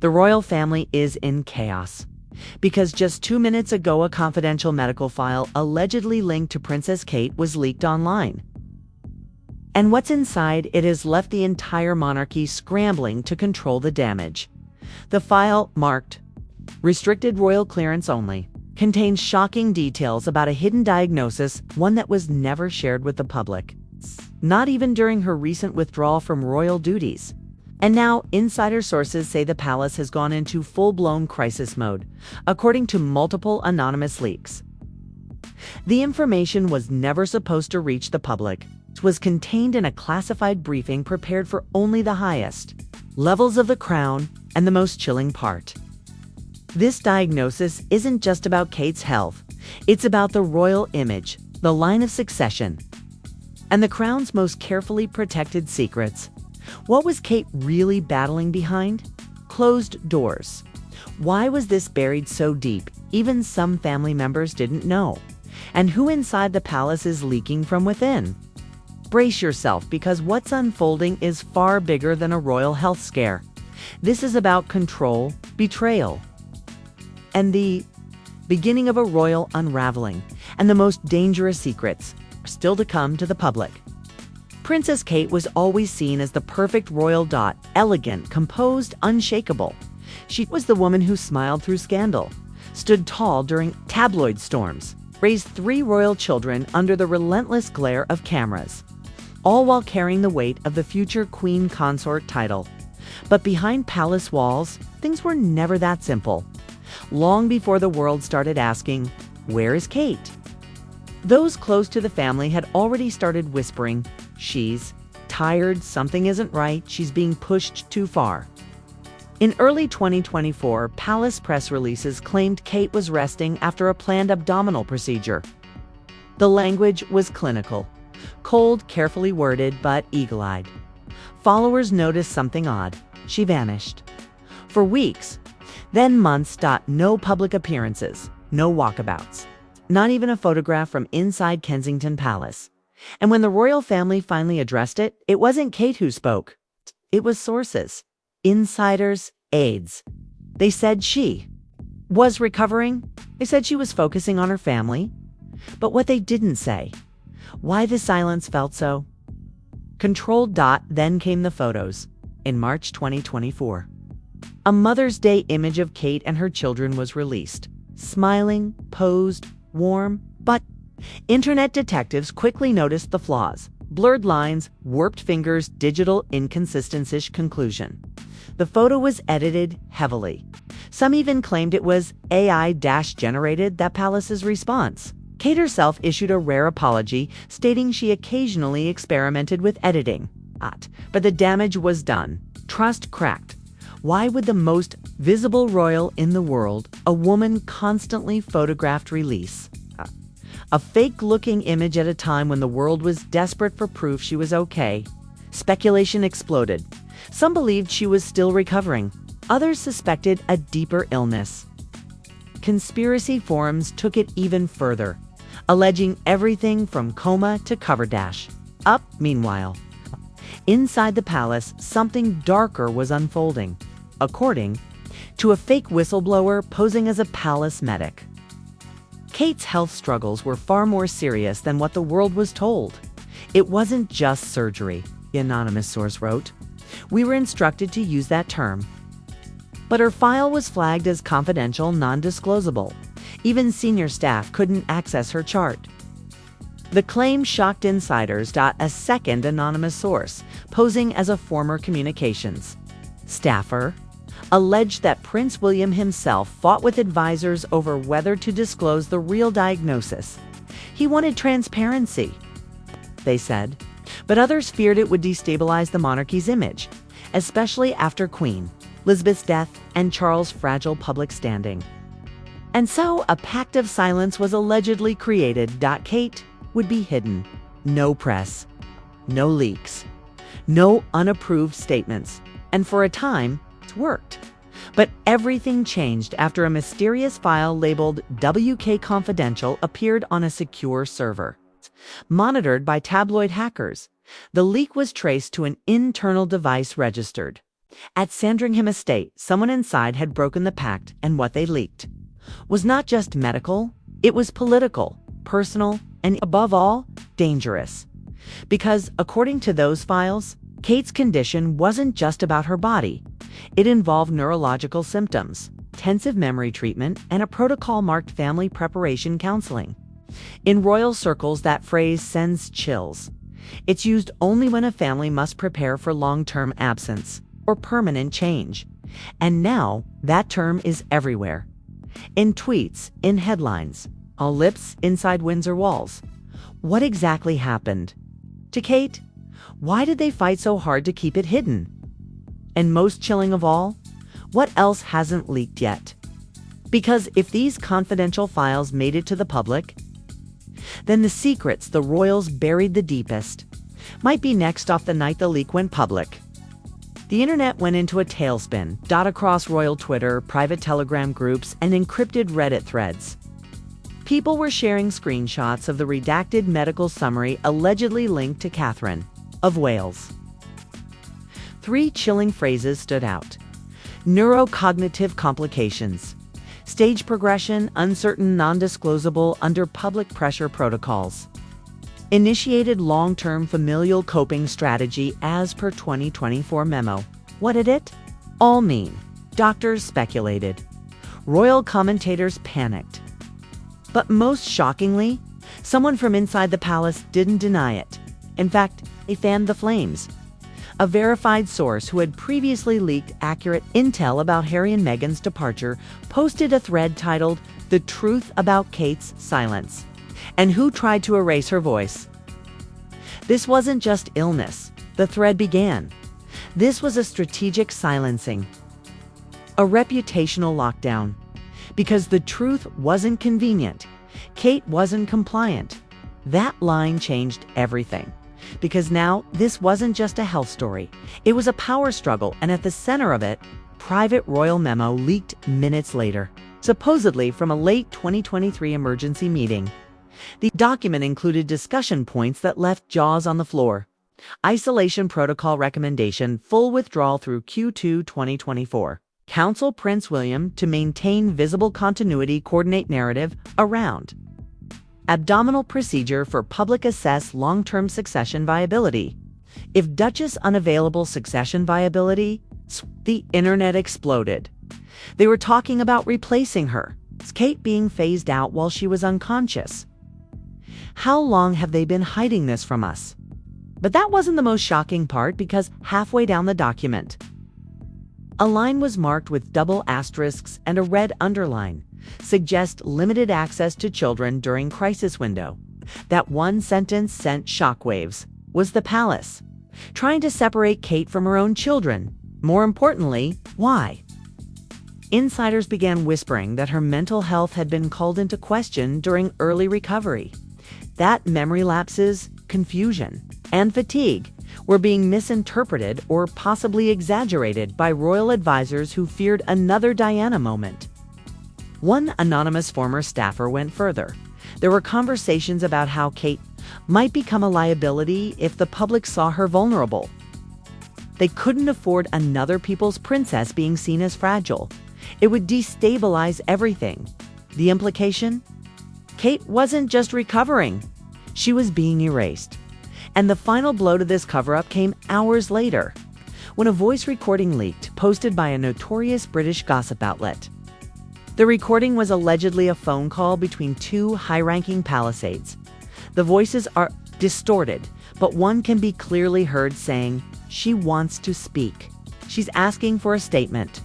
The royal family is in chaos. Because just 2 minutes ago, a confidential medical file allegedly linked to Princess Kate was leaked online. And what's inside it has left the entire monarchy scrambling to control the damage. The file, marked "Restricted Royal Clearance Only," contains shocking details about a hidden diagnosis, one that was never shared with the public. Not even during her recent withdrawal from royal duties. And now, insider sources say the palace has gone into full-blown crisis mode, according to multiple anonymous leaks. The information was never supposed to reach the public. It was contained in a classified briefing prepared for only the highest levels of the crown, and the most chilling part. This diagnosis isn't just about Kate's health. It's about the royal image, the line of succession, and the crown's most carefully protected secrets. What was Kate really battling behind? Closed doors. Why was this buried so deep? Even some family members didn't know. And who inside the palace is leaking from within? Brace yourself, because what's unfolding is far bigger than a royal health scare. This is about control, betrayal, and the beginning of a royal unraveling. And the most dangerous secrets are still to come to the public. Princess Kate was always seen as the perfect royal dot, elegant, composed, unshakable. She was the woman who smiled through scandal, stood tall during tabloid storms, raised 3 royal children under the relentless glare of cameras, all while carrying the weight of the future queen consort title. But behind palace walls, things were never that simple. Long before the world started asking, "Where is Kate?" those close to the family had already started whispering, "She's tired, something isn't right, she's being pushed too far." In early 2024, palace press releases claimed Kate was resting after a planned abdominal procedure. The language was clinical, cold, carefully worded, but eagle-eyed. Followers noticed something odd. She vanished. For weeks, then months. No public appearances, no walkabouts, not even a photograph from inside Kensington Palace. And when the royal family finally addressed it, it wasn't Kate who spoke. It was sources, insiders, aides. They said she was recovering. They said she was focusing on her family. But what they didn't say, why the silence felt so controlled. Then came the photos. In March 2024, a Mother's Day image of Kate and her children was released. Smiling, posed, warm, but internet detectives quickly noticed the flaws. Blurred lines, warped fingers, digital inconsistencies. Conclusion: the photo was edited heavily. Some even claimed it was AI-generated. That palace's response. Kate herself issued a rare apology, stating she occasionally experimented with editing. But the damage was done. Trust cracked. Why would the most visible royal in the world, a woman constantly photographed, release a fake-looking image at a time when the world was desperate for proof she was okay? Speculation exploded. Some believed she was still recovering. Others suspected a deeper illness. Conspiracy forums took it even further, alleging everything from coma to cover dash. Meanwhile, inside the palace, something darker was unfolding, according to a fake whistleblower posing as a palace medic. Kate's health struggles were far more serious than what the world was told. It wasn't just surgery, the anonymous source wrote. We were instructed to use that term. But her file was flagged as confidential, non-disclosable. Even senior staff couldn't access her chart. The claim shocked insiders. A second anonymous source, posing as a former communications staffer, alleged that Prince William himself fought with advisors over whether to disclose the real diagnosis. He wanted transparency, they said, but others feared it would destabilize the monarchy's image, especially after Queen Elizabeth's death and Charles' fragile public standing. And so a pact of silence was allegedly created. Kate would be hidden. No press, no leaks, no unapproved statements. And for a time, it worked. But everything changed after a mysterious file labeled WK Confidential appeared on a secure server, monitored by tabloid hackers. The leak was traced to an internal device registered At Sandringham Estate, someone inside had broken the pact, and what they leaked was not just medical, it was political, personal, and above all, dangerous. Because, according to those files, Kate's condition wasn't just about her body. It involved neurological symptoms, intensive memory treatment, and a protocol marked family preparation counseling. In royal circles, that phrase sends chills. It's used only when a family must prepare for long-term absence or permanent change. And now, that term is everywhere. In tweets, in headlines, all lips inside Windsor walls. What exactly happened to Kate? Why did they fight so hard to keep it hidden? And most chilling of all, what else hasn't leaked yet? Because if these confidential files made it to the public, then the secrets the royals buried the deepest might be next off the night the leak went public. The internet went into a tailspin, across royal Twitter, private Telegram groups, and encrypted Reddit threads. People were sharing screenshots of the redacted medical summary allegedly linked to Catherine of Wales. 3 chilling phrases stood out: neurocognitive complications, stage progression, uncertain, non-disclosable, under public pressure protocols, initiated long-term familial coping strategy as per 2024 memo. What did it all mean? Doctors speculated. Royal commentators panicked. But most shockingly, someone from inside the palace didn't deny it. In fact, they fanned the flames. A verified source who had previously leaked accurate intel about Harry and Meghan's departure posted a thread titled "The Truth About Kate's Silence," and who tried to erase her voice. This wasn't just illness, the thread began. This was a strategic silencing, a reputational lockdown. Because the truth wasn't convenient, Kate wasn't compliant. That line changed everything. Because now, this wasn't just a health story. It was a power struggle, and at the center of it, private royal memo leaked minutes later, supposedly from a late 2023 emergency meeting. The document included discussion points that left jaws on the floor. Isolation protocol recommendation, full withdrawal through Q2 2024. Counsel Prince William to maintain visible continuity, coordinate narrative around. Abdominal procedure for public assess long-term succession viability. If Duchess unavailable succession viability, the internet exploded. They were talking about replacing her, Kate being phased out while she was unconscious. How long have they been hiding this from us? But that wasn't the most shocking part, because halfway down the document, a line was marked with double asterisks and a red underline. Suggest limited access to children during crisis window. That one sentence sent shockwaves. Was the palace trying to separate Kate from her own children? More importantly, why? Insiders began whispering that her mental health had been called into question during early recovery. That memory lapses, confusion, and fatigue were being misinterpreted or possibly exaggerated by royal advisors who feared another Diana moment. One anonymous former staffer went further. There were conversations about how Kate might become a liability if the public saw her vulnerable. They couldn't afford another people's princess being seen as fragile. It would destabilize everything. The implication? Kate wasn't just recovering. She was being erased. And the final blow to this cover-up came hours later, when a voice recording leaked, posted by a notorious British gossip outlet. The recording was allegedly a phone call between 2 high-ranking palisades. The voices are distorted, but one can be clearly heard saying, "She wants to speak. She's asking for a statement."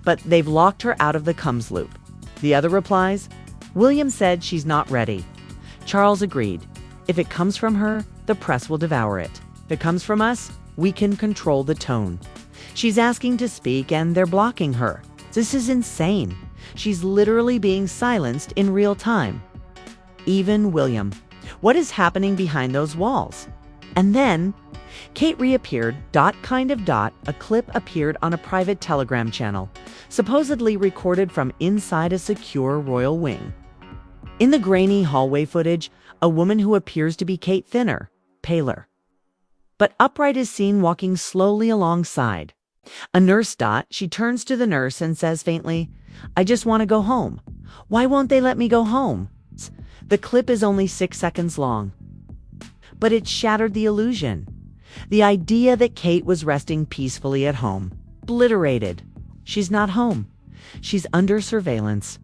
But they've locked her out of the comms loop. The other replies, "William said she's not ready." Charles agreed. "If it comes from her, the press will devour it. If it comes from us, we can control the tone. She's asking to speak and they're blocking her. This is insane. She's literally being silenced in real time." Even William. What is happening behind those walls? And then, Kate reappeared, a clip appeared on a private Telegram channel, supposedly recorded from inside a secure royal wing. In the grainy hallway footage, a woman who appears to be Kate, thinner, paler, but upright, is seen walking slowly alongside. A nurse. She turns to the nurse and says faintly, "I just want to go home. Why won't they let me go home?" The clip is only 6 seconds long. But it shattered the illusion. The idea that Kate was resting peacefully at home. Obliterated. She's not home. She's under surveillance.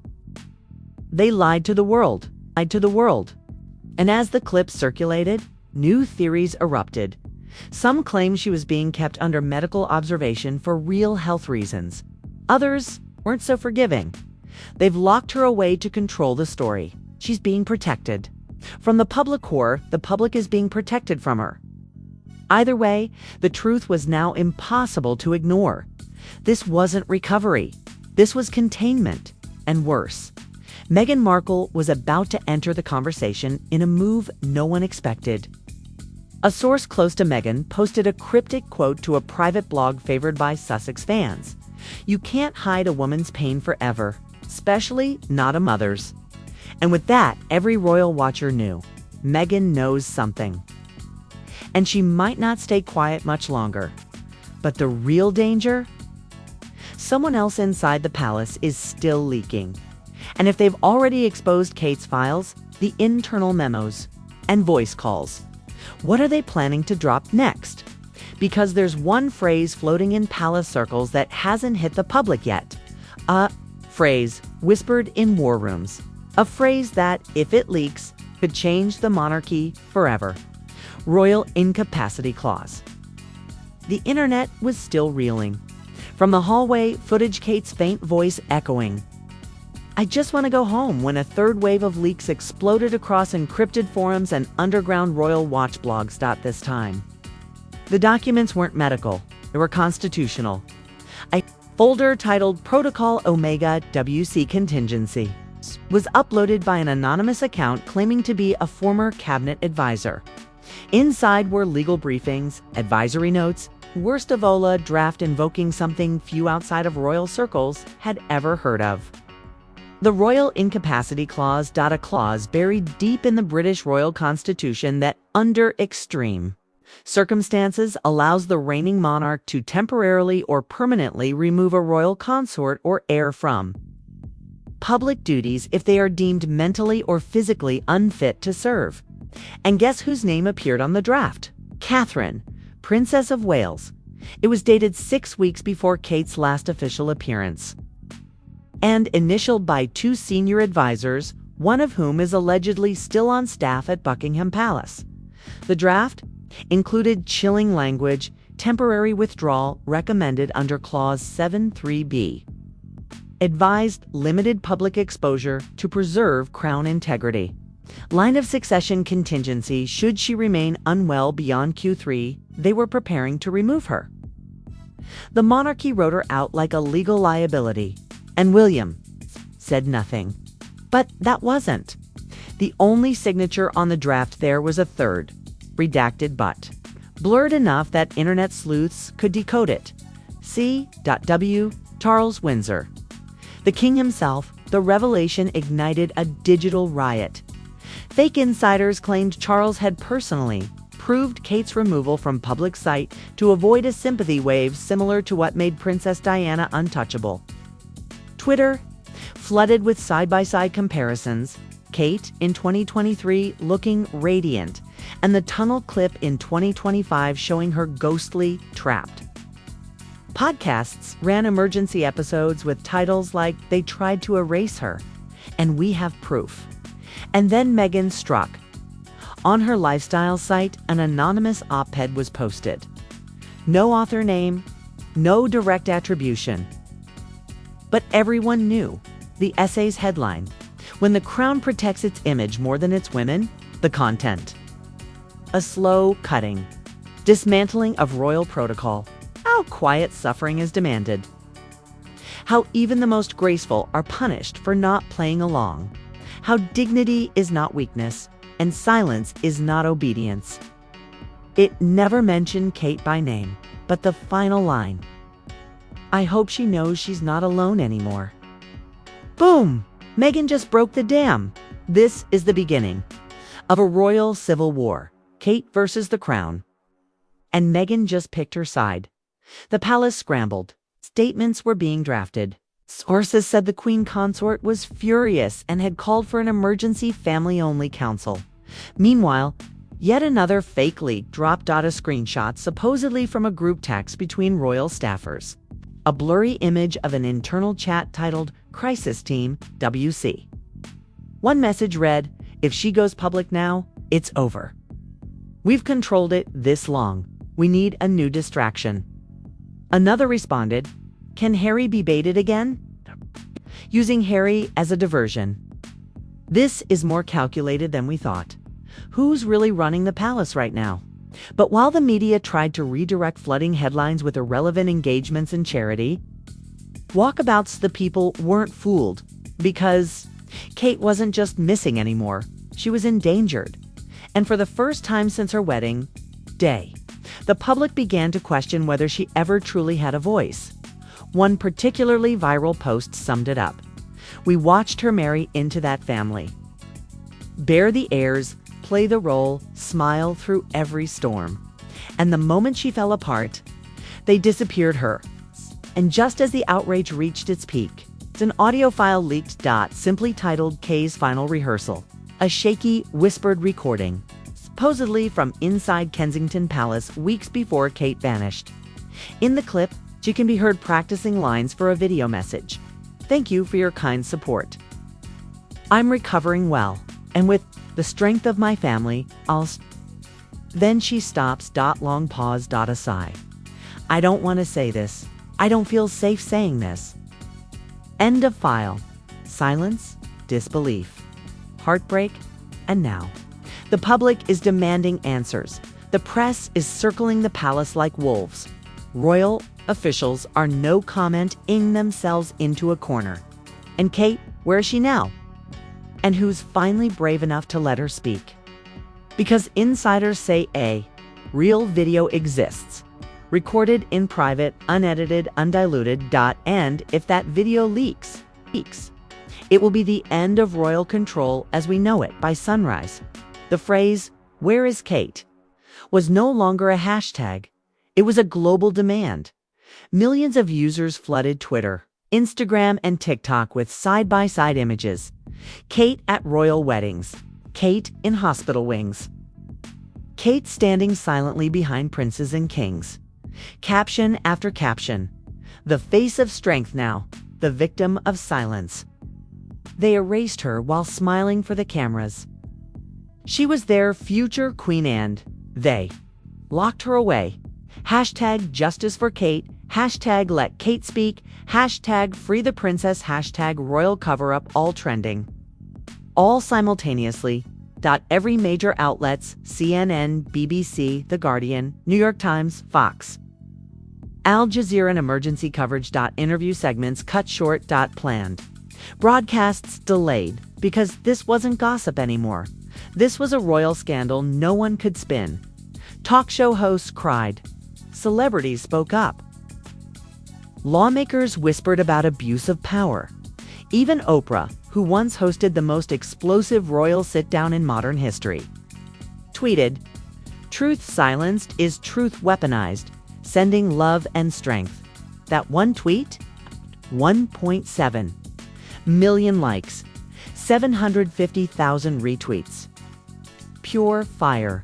They lied to the world. And as the clip circulated, new theories erupted. Some claimed she was being kept under medical observation for real health reasons. Others weren't so forgiving. They've locked her away to control the story. She's being protected. From the public core, the public is being protected from her. Either way, the truth was now impossible to ignore. This wasn't recovery. This was containment. And worse, Meghan Markle was about to enter the conversation in a move no one expected. A source close to Meghan posted a cryptic quote to a private blog favored by Sussex fans. "You can't hide a woman's pain forever, especially not a mother's." And with that, every royal watcher knew Meghan knows something. And she might not stay quiet much longer. But the real danger? Someone else inside the palace is still leaking. And if they've already exposed Kate's files, the internal memos, and voice calls, what are they planning to drop next? Because there's one phrase floating in palace circles that hasn't hit the public yet. A phrase whispered in war rooms. A phrase that, if it leaks, could change the monarchy forever. Royal incapacity clause. The internet was still reeling. From the hallway, footage Kate's faint voice echoing. "I just want to go home," when a third wave of leaks exploded across encrypted forums and underground royal watch blogs. This time, the documents weren't medical, they were constitutional. A folder titled Protocol Omega WC Contingency was uploaded by an anonymous account claiming to be a former cabinet advisor. Inside were legal briefings, advisory notes, worst of all, a draft invoking something few outside of royal circles had ever heard of. The Royal Incapacity Clause. A clause buried deep in the British royal constitution that, under extreme circumstances, allows the reigning monarch to temporarily or permanently remove a royal consort or heir from public duties if they are deemed mentally or physically unfit to serve. And guess whose name appeared on the draft? Catherine, Princess of Wales. It was dated 6 weeks before Kate's last official appearance, and initialed by 2 senior advisors, one of whom is allegedly still on staff at Buckingham Palace. The draft included chilling language, temporary withdrawal recommended under Clause 7(3)(b. Advised limited public exposure to preserve crown integrity. Line of succession contingency should she remain unwell beyond Q3, they were preparing to remove her. The monarchy wrote her out like a legal liability. And William said nothing. But that wasn't. The only signature on the draft there was a third, redacted but blurred enough that internet sleuths could decode it. C.W. Charles Windsor. The king himself. The revelation ignited a digital riot. Fake insiders claimed Charles had personally proved Kate's removal from public sight to avoid a sympathy wave similar to what made Princess Diana untouchable. Twitter flooded with side-by-side comparisons, Kate in 2023 looking radiant, and the tunnel clip in 2025 showing her ghostly trapped. Podcasts ran emergency episodes with titles like "They Tried to Erase Her," and "We Have Proof." And then Meghan struck. On her lifestyle site, an anonymous op-ed was posted. No author name, no direct attribution. But everyone knew the essay's headline. When the crown protects its image more than its women, the content. A slow cutting, dismantling of royal protocol. How quiet suffering is demanded. How even the most graceful are punished for not playing along. How dignity is not weakness, and silence is not obedience. It never mentioned Kate by name, but the final line. I hope she knows she's not alone anymore. Boom! Meghan just broke the dam. This is the beginning of a royal civil war. Kate versus the crown. And Meghan just picked her side. The palace scrambled. Statements were being drafted. Sources said the queen consort was furious and had called for an emergency family-only council. Meanwhile, yet another fake leak dropped out a screenshot supposedly from a group text between royal staffers. A blurry image of an internal chat titled Crisis Team WC. One message read, "If she goes public now, it's over. We've controlled it this long. We need a new distraction." Another responded, "Can Harry be baited again?" Using Harry as a diversion. This is more calculated than we thought. Who's really running the palace right now? But while the media tried to redirect flooding headlines with irrelevant engagements in charity, walkabouts the people weren't fooled because Kate wasn't just missing anymore, she was endangered. And for the first time since her wedding day, the public began to question whether she ever truly had a voice. One particularly viral post summed it up. "We watched her marry into that family. Bear the airs, play the role, smile through every storm. And the moment she fell apart, they disappeared her." And just as the outrage reached its peak, an audio file leaked. Simply titled Kay's Final Rehearsal. A shaky, whispered recording, supposedly from inside Kensington Palace weeks before Kate vanished. In the clip, she can be heard practicing lines for a video message. "Thank you for your kind support. I'm recovering well, and with the strength of my family, Then she stops. Long pause. A sigh. "I don't want to say this. I don't feel safe saying this." End of file. Silence, disbelief, heartbreak, and now. The public is demanding answers. The press is circling the palace like wolves. Royal officials are no comment-ing themselves into a corner. And Kate, where is she now? And who's finally brave enough to let her speak? Because insiders say a real video exists, recorded in private, unedited, undiluted. And if that video leaks, it will be the end of royal control as we know it by sunrise. The phrase, "Where is Kate?" was no longer a hashtag. It was a global demand. Millions of users flooded Twitter, Instagram, and TikTok with side-by-side images. Kate at royal weddings. Kate in hospital wings. Kate standing silently behind princes and kings. Caption after caption. The face of strength now, the victim of silence. They erased her while smiling for the cameras. She was their future queen and they locked her away. Hashtag justice for Kate. Hashtag let Kate speak. Hashtag free the princess. Hashtag royal cover-up, all trending. All simultaneously. Every major outlets, CNN, BBC, The Guardian, New York Times, Fox, Al Jazeera, and emergency coverage. Interview segments cut short. Planned broadcasts delayed because this wasn't gossip anymore. This was a royal scandal no one could spin. Talk show hosts cried. Celebrities spoke up. Lawmakers whispered about abuse of power. Even Oprah, who once hosted the most explosive royal sit-down in modern history, tweeted, "Truth silenced is truth weaponized, sending love and strength." That one tweet? 1.7 million likes, 750,000 retweets. Pure fire.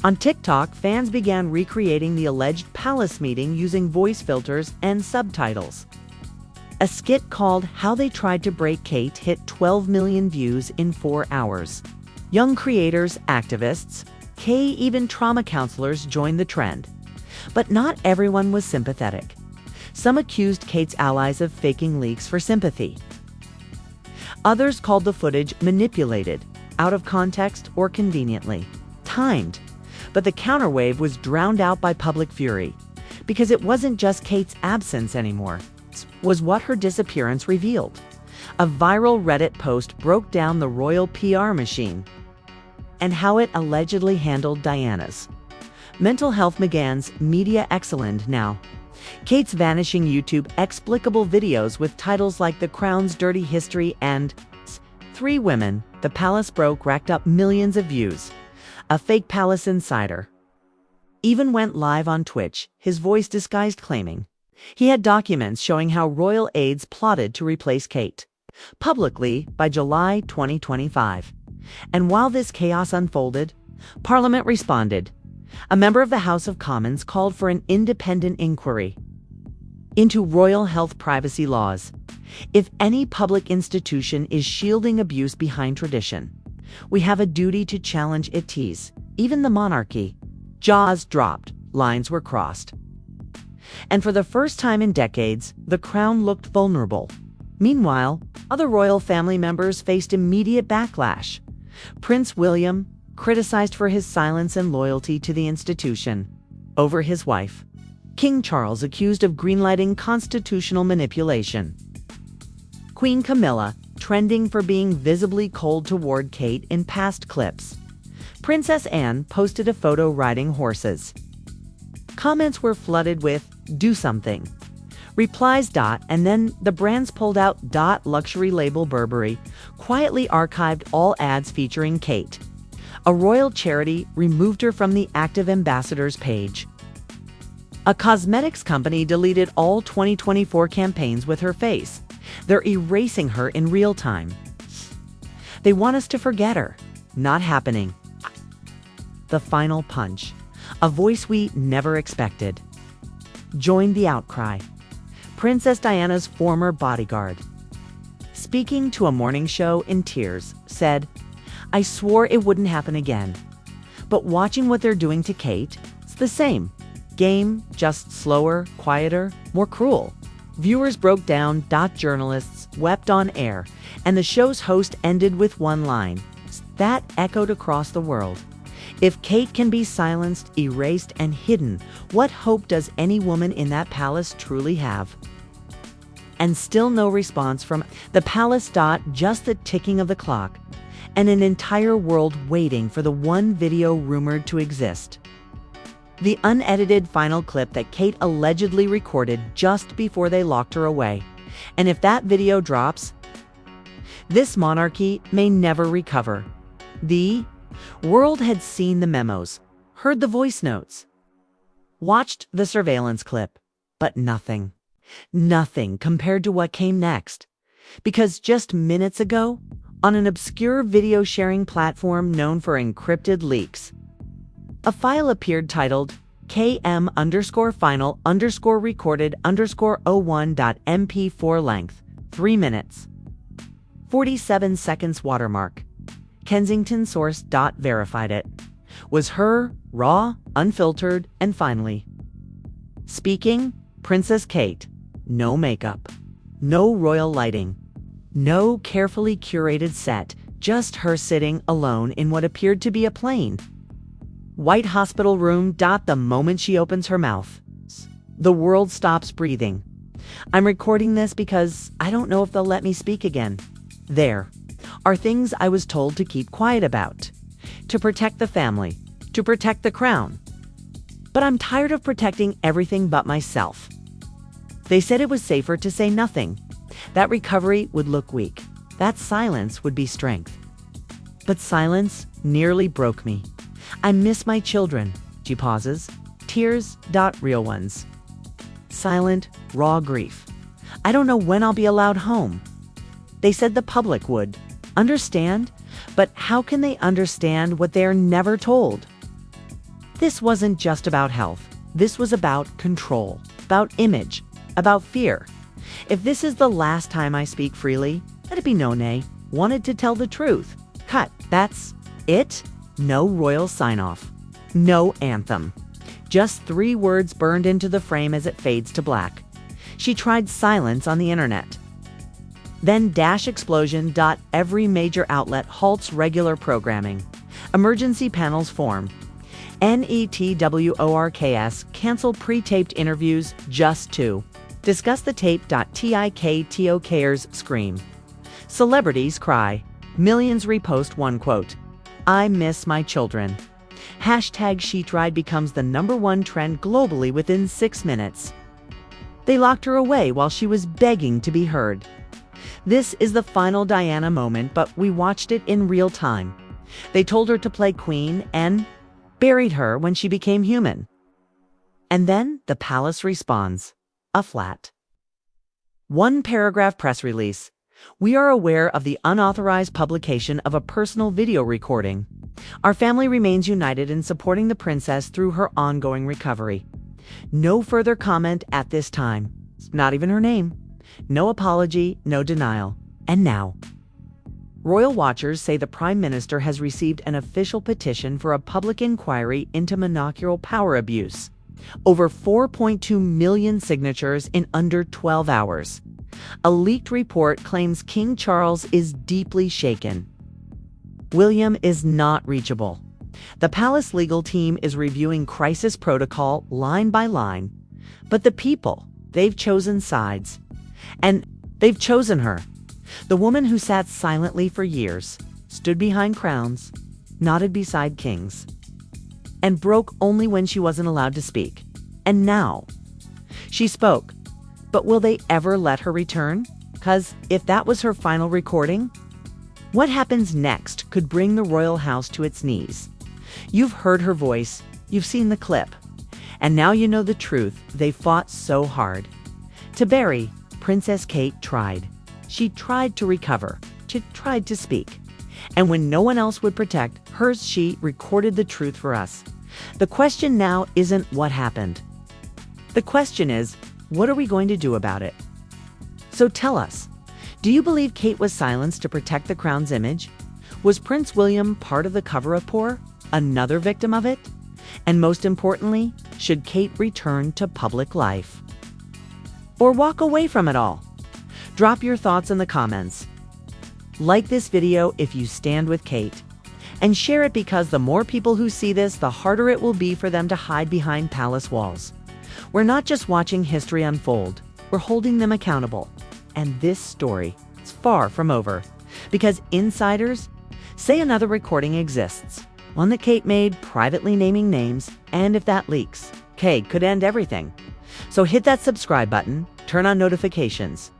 On TikTok, fans began recreating the alleged palace meeting using voice filters and subtitles. A skit called How They Tried to Break Kate hit 12 million views in 4 hours. Young creators, activists, even trauma counselors joined the trend. But not everyone was sympathetic. Some accused Kate's allies of faking leaks for sympathy. Others called the footage manipulated, out of context, or conveniently timed. But the counterwave was drowned out by public fury, because it wasn't just Kate's absence anymore. It was what her disappearance revealed. A viral Reddit post broke down the royal PR machine and how it allegedly handled Diana's mental health. Meghan's media excellent now. Kate's vanishing YouTube explicable videos with titles like The Crown's Dirty History and 3 Women, The Palace Broke racked up millions of views. A fake palace insider even went live on Twitch, his voice disguised claiming he had documents showing how royal aides plotted to replace Kate publicly by July 2025. And while this chaos unfolded, Parliament responded. A member of the House of Commons called for an independent inquiry into royal health privacy laws. If any public institution is shielding abuse behind tradition, we have a duty to challenge it. Even the monarchy. Jaws dropped, lines were crossed. And for the first time in decades, the crown looked vulnerable. Meanwhile, other royal family members faced immediate backlash. Prince William, criticized for his silence and loyalty to the institution, over his wife. King Charles accused of greenlighting constitutional manipulation. Queen Camilla, trending for being visibly cold toward Kate in past clips. Princess Anne posted a photo riding horses. Comments were flooded with, "Do something." Replies. And then the brands pulled out. Luxury label Burberry quietly archived all ads featuring Kate. A royal charity removed her from the active ambassadors page. A cosmetics company deleted all 2024 campaigns with her face. They're erasing her in real time. They want us to forget her. Not happening. The final punch. A voice we never expected. Joined the outcry. Princess Diana's former bodyguard, speaking to a morning show in tears, said, "I swore it wouldn't happen again. But watching what they're doing to Kate, it's the same. Game, just slower, quieter, more cruel." Viewers broke down. Journalists wept on air, and the show's host ended with one line that echoed across the world. If Kate can be silenced, erased, and hidden, what hope does any woman in that palace truly have? And still no response from the palace. Just the ticking of the clock, and an entire world waiting for the one video rumored to exist. The unedited final clip that Kate allegedly recorded just before they locked her away. And if that video drops, this monarchy may never recover. The world had seen the memos, heard the voice notes, watched the surveillance clip, but nothing. Nothing compared to what came next. Because just minutes ago, on an obscure video sharing platform known for encrypted leaks, a file appeared titled KM_final_recorded_01.mp4 length, 3 minutes, 47 seconds watermark. Kensington source. Verified it. Was her, raw, unfiltered, and finally speaking, Princess Kate. No makeup. No royal lighting. No carefully curated set. Just her sitting alone in what appeared to be a plain white hospital room. The moment she opens her mouth, the world stops breathing. I'm recording this because I don't know if they'll let me speak again. There are things I was told to keep quiet about, to protect the family, to protect the crown. But I'm tired of protecting everything but myself. They said it was safer to say nothing. That recovery would look weak. That silence would be strength. But silence nearly broke me. I miss my children. She pauses. Tears. Real ones. Silent, raw grief. I don't know when I'll be allowed home. They said the public would understand, but how can they understand what they're never told? This wasn't just about health. This was about control, about image, about fear. If this is the last time I speak freely, let it be known I wanted to tell the truth. Cut. That's it. No royal sign-off. No anthem. Just 3 words burned into the frame as it fades to black. She tried silence on the internet. Then explosion. Every major outlet halts regular programming. Emergency panels form. Networks cancel pre-taped interviews just to discuss the tape. TikTokers scream. Celebrities cry. Millions repost one quote. I miss my children. #SheTried becomes the #1 trend globally within 6 minutes. They locked her away while she was begging to be heard. This is the final Diana moment, but we watched it in real time. They told her to play queen, and buried her when she became human. And then the palace responds, a flat, one-paragraph press release. We are aware of the unauthorized publication of a personal video recording. Our family remains united in supporting the princess through her ongoing recovery. No further comment at this time. Not even her name. No apology, no denial. And now, royal watchers say the Prime Minister has received an official petition for a public inquiry into monarchical power abuse. Over 4.2 million signatures in under 12 hours. A leaked report claims King Charles is deeply shaken. William is not reachable. The palace legal team is reviewing crisis protocol line by line. But the people, they've chosen sides. And they've chosen her. The woman who sat silently for years, stood behind crowns, nodded beside kings, and broke only when she wasn't allowed to speak. And now, she spoke. But will they ever let her return? 'Cause if that was her final recording, what happens next could bring the royal house to its knees. You've heard her voice, you've seen the clip, and now you know the truth. They fought so hard. To bury, Princess Kate tried. She tried to recover. She tried to speak. And when no one else would protect hers, she recorded the truth for us. The question now isn't what happened. The question is, what are we going to do about it? So tell us, do you believe Kate was silenced to protect the crown's image? Was Prince William part of the cover-up pour? Another victim of it? And most importantly, should Kate return to public life? Or walk away from it all? Drop your thoughts in the comments. Like this video if you stand with Kate. And share it because the more people who see this, the harder it will be for them to hide behind palace walls. We're not just watching history unfold, we're holding them accountable. And this story is far from over. Because insiders say another recording exists. One that Kate made, privately naming names, and if that leaks, Kate could end everything. So hit that subscribe button, turn on notifications,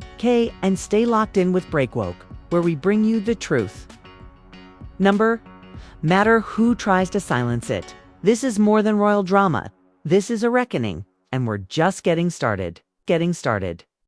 and stay locked in with Breakwoke, where we bring you the truth. Matter who tries to silence it. This is more than royal drama. This is a reckoning, and we're just getting started.